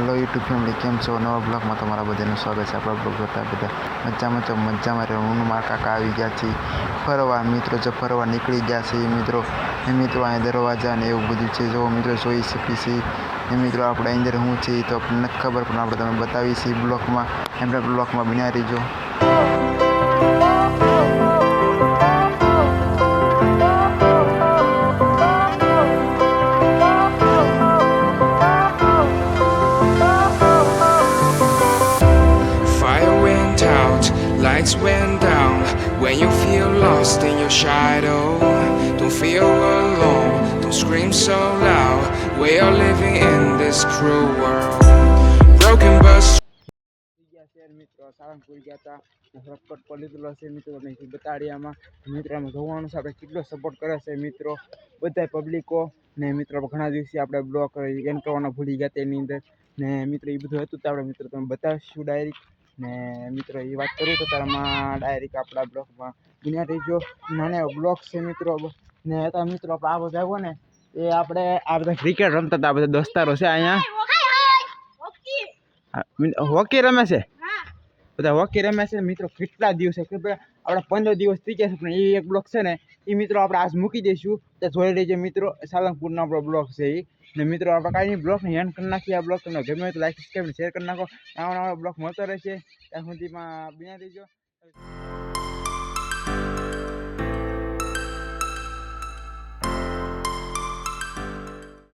Hello YouTube family, કેમ છો? નવા બ્લોગમાં તમારા બધાનું સ્વાગત છે. આપણા બ્લોગ જોતા બધા મજામાં રહે. હું મારા કાકા આવી ગયા છે ફરવા. મિત્રો જો ફરવા નીકળી ગયા છે મિત્રો. અહીંયા દરવાજા ને એવું બધું છે, જો મિત્રો જોઈ શકીએ છીએ. મિત્રો આપણે અંદર શું છે તો આપણને નથી ખબર, પણ આપણે તમને બતાવીએ છીએ બ્લોગમાં. એમના બ્લોગમાં બન્યા રહીજો. Lights went down when you feel lost in your shadow. Don't feel alone, don't scream so loud. We are living in this cruel world. Broken bus. મિત્રો સાળંગપુર ગયા હતા, સપોર્ટ પર લીધેલો છે મિત્રો. બતાડિયામાં મિત્રોમાં જોવાનું છે આપણે કેટલો સપોર્ટ કરે છે મિત્રો, બધા પબ્લિકો ને મિત્રો. ઘણા દિવસે આપણે બ્લોગ એમ કરવાનો ભૂલી ગયા તેની અંદર ને મિત્રો. એ બધું હતું તો આપણે મિત્રો તમે બતાવીશું ડાયરેક્ટ ને મિત્રો. એ વાત કરું તો તારામાં ડાયરેક્ટ આપણા બ્લોગમાં બન્યા રહીજો. નાના બ્લોગ છે મિત્રો. ને હતા મિત્રો આપણે આ બધા આવ્યો ને એ આપણે આ બધા ક્રિકેટ રમતા હતા. આ બધા દોસ્તારો છે અહીંયા હોકી રમે છે, બધા હોકી રમે છે મિત્રો. કેટલા દિવસે આપણે 15 દિવસ થઈ ગયા છે, પણ એ એક બ્લોક છે ને એ મિત્રો આપણે આજ મૂકી દઈશું. ત્યાં જોઈ લેજો મિત્રો. સાળંગપુરનો આપણો બ્લોક છે એ ને મિત્રો. આપણે કાંઈ બ્લોગને હેન્ડ કરી નાખીએ. આ બ્લોગ તમને ગમે તો લાઈક સબસ્ક્રાઈબ શેર કરી નાખો. નવા બ્લોગ મળતો રહેશે. ત્યાં સુધીમાં બન્યા રહીજો.